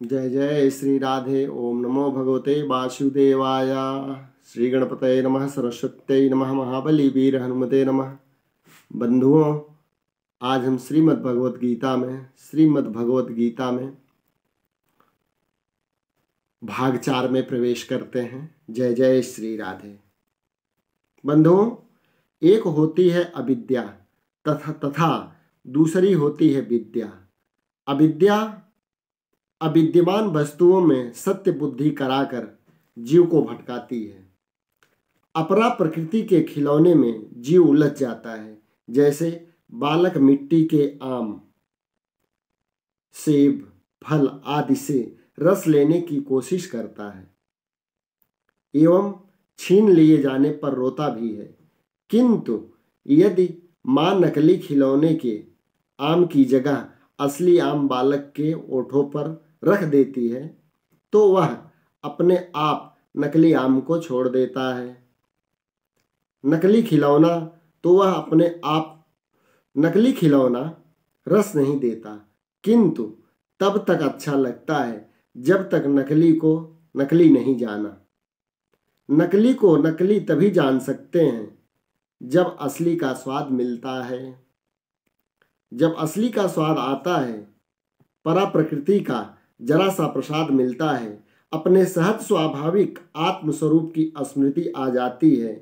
जय जय श्री राधे। ओम नमो भगवते वासुदेवाय। श्री गणपतये नमः, सरस्वत्यै नमः, महाबली वीर हनुमते नमः। बंधुओं, आज हम श्रीमद् भगवत गीता में भाग 4 में प्रवेश करते हैं। जय जय श्री राधे। बंधुओं, एक होती है अविद्या तथा दूसरी होती है विद्या। अविद्या अविद्यमान वस्तुओं में सत्य बुद्धि कराकर जीव को भटकाती है। अपरा प्रकृति के खिलौने में जीव उलझ जाता है। जैसे बालक मिट्टी के आम, सेब, फल आदि से रस लेने की कोशिश करता है एवं छीन लिए जाने पर रोता भी है, किंतु यदि मां नकली खिलौने के आम की जगह असली आम बालक के ओठों पर रख देती है तो वह अपने आप नकली आम को छोड़ देता है। नकली खिलौना रस नहीं देता, किंतु तब तक अच्छा लगता है जब तक नकली को नकली नहीं जाना। नकली को नकली तभी जान सकते हैं जब असली का स्वाद मिलता है। जब असली का स्वाद आता है, परा प्रकृति का जरा सा प्रसाद मिलता है, अपने सहज स्वाभाविक आत्मस्वरूप की स्मृति आ जाती है,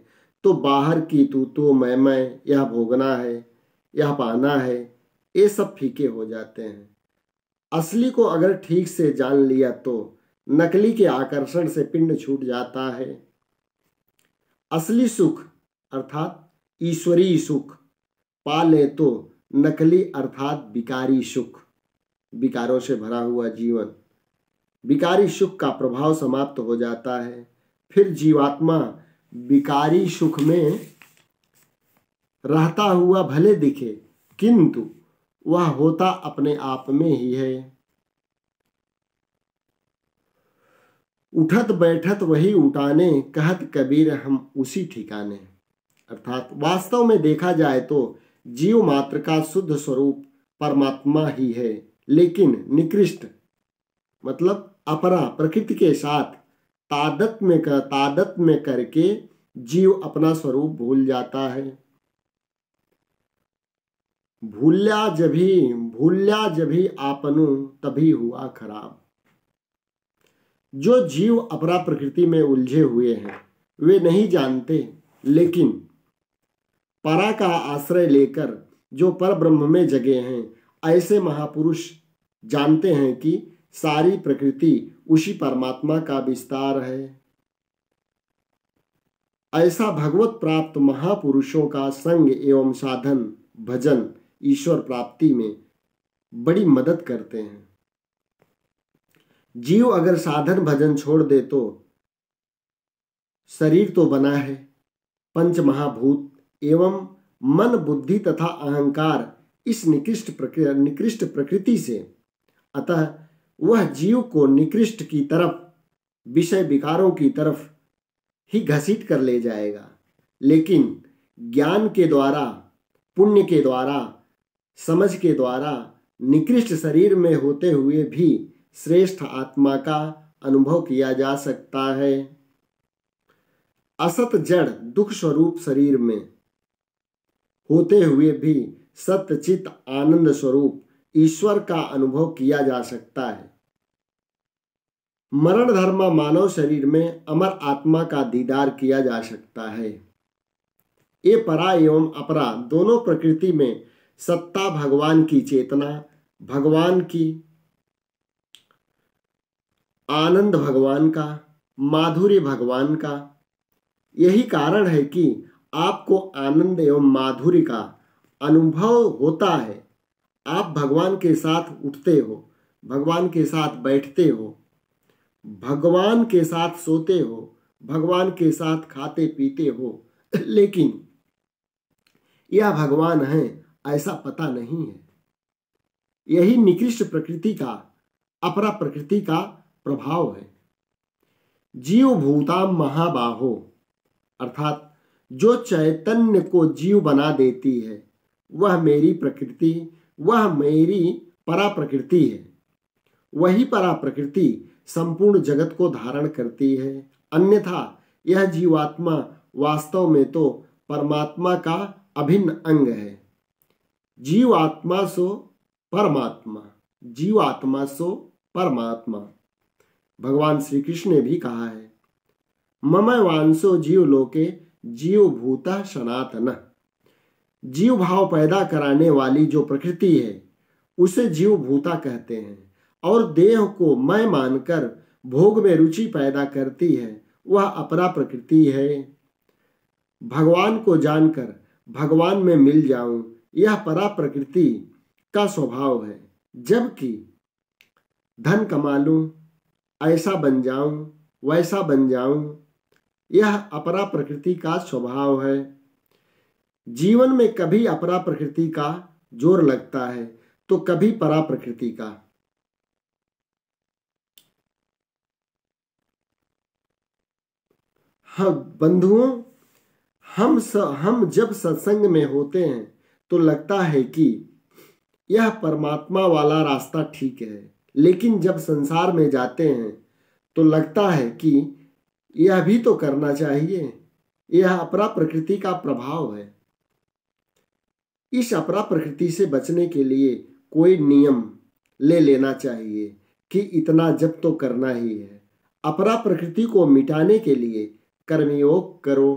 तो बाहर की तू मैं, यह भोगना है, यह पाना है, ये सब फीके हो जाते हैं। असली को अगर ठीक से जान लिया तो नकली के आकर्षण से पिंड छूट जाता है। असली सुख अर्थात ईश्वरीय सुख पा ले तो नकली अर्थात विकारी सुख, विकारों से भरा हुआ जीवन, विकारी सुख का प्रभाव समाप्त हो जाता है। फिर जीवात्मा विकारी सुख में रहता हुआ भले दिखे, किंतु वह होता अपने आप में ही है। उठत बैठत वही उठाने, कहत कबीर हम उसी ठिकाने। अर्थात वास्तव में देखा जाए तो जीव मात्र का शुद्ध स्वरूप परमात्मा ही है, लेकिन निकृष्ट मतलब अपरा प्रकृति के साथ तादात्म्य करके जीव अपना स्वरूप भूल जाता है। भूल्या जभी आपनु तभी हुआ खराब। जो जीव अपरा प्रकृति में उलझे हुए हैं वे नहीं जानते, लेकिन परा का आश्रय लेकर जो पर ब्रह्म में जगे हैं, ऐसे महापुरुष जानते हैं कि सारी प्रकृति उसी परमात्मा का विस्तार है। ऐसा भगवत प्राप्त महापुरुषों का संग एवं साधन भजन ईश्वर प्राप्ति में बड़ी मदद करते हैं। जीव अगर साधन भजन छोड़ दे तो शरीर तो बना है, पंच महाभूत एवं मन बुद्धि तथा अहंकार इस निकृष्ट प्रकृति से, अतः वह जीव को निकृष्ट की तरफ, विषय विकारों की तरफ ही घसीट कर ले जाएगा। लेकिन ज्ञान के द्वारा, पुण्य के द्वारा, समझ के द्वारा निकृष्ट शरीर में होते हुए भी श्रेष्ठ आत्मा का अनुभव किया जा सकता है। असत जड़ दुख स्वरूप शरीर में होते हुए भी सत्य चित आनंद स्वरूप ईश्वर का अनुभव किया जा सकता है। मरण धर्म मानव शरीर में अमर आत्मा का दीदार किया जा सकता है। ये परा एवं अपरा दोनों प्रकृति में सत्ता भगवान की चेतना, भगवान की आनंद, भगवान का माधुर्य, भगवान का। यही कारण है कि आपको आनंद एवं माधुर्य का अनुभव होता है। आप भगवान के साथ उठते हो, भगवान के साथ बैठते हो, भगवान के साथ सोते हो, भगवान के साथ खाते पीते हो, लेकिन यह भगवान है ऐसा पता नहीं है। यही निकृष्ट प्रकृति का, अपरा प्रकृति का प्रभाव है। जीव भूताम महाबाहो अर्थात जो चैतन्य को जीव बना देती है वह मेरी प्रकृति, वह मेरी परा प्रकृति है। वही परा प्रकृति संपूर्ण जगत को धारण करती है। अन्यथा यह जीवात्मा वास्तव में तो परमात्मा का अभिन्न अंग है। जीवात्मा सो परमात्मा, जीवात्मा सो परमात्मा। भगवान श्री कृष्ण ने भी कहा है, मम वांसो जीव लोके जीव भूता सनातन। जीव भाव पैदा कराने वाली जो प्रकृति है उसे जीव भूता कहते हैं, और देह को मैं मानकर भोग में रुचि पैदा करती है वह अपरा प्रकृति है। भगवान को जानकर भगवान में मिल जाऊं यह परा प्रकृति का स्वभाव है। जबकि धन कमा लूं, ऐसा बन जाऊं, वैसा बन जाऊं, यह अपरा प्रकृति का स्वभाव है। जीवन में कभी अपरा प्रकृति का जोर लगता है तो कभी परा प्रकृति का। हाँ बंधुओं, हम जब सत्संग में होते हैं तो लगता है कि यह परमात्मा वाला रास्ता ठीक है, लेकिन जब संसार में जाते हैं तो लगता है कि यह भी तो करना चाहिए। यह अपरा प्रकृति का प्रभाव है। इस अपरा प्रकृति से बचने के लिए कोई नियम ले लेना चाहिए कि इतना जप तो करना ही है। अपरा प्रकृति को मिटाने के लिए कर्मयोग करो।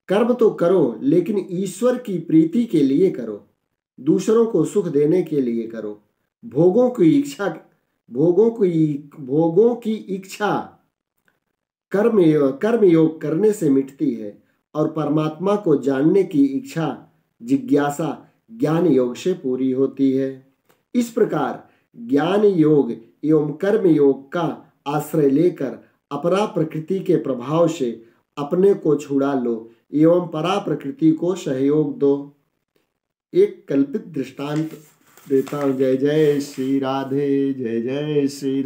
कर्म तो करो, लेकिन ईश्वर की प्रीति के लिए करो, दूसरों को सुख देने के लिए करो। भोगों की इच्छा कर्मयोग करने से मिटती है, और परमात्मा को जानने की इच्छा जिज्ञासा ज्ञान योग से पूरी होती है। इस प्रकार ज्ञान योग एवं कर्म योग का आश्रय लेकर अपरा प्रकृति के प्रभाव से अपने को छुड़ा लो एवं परा प्रकृति को सहयोग दो। एक कल्पित दृष्टांत देता हूं। जय जय श्री राधे, जय जय श्री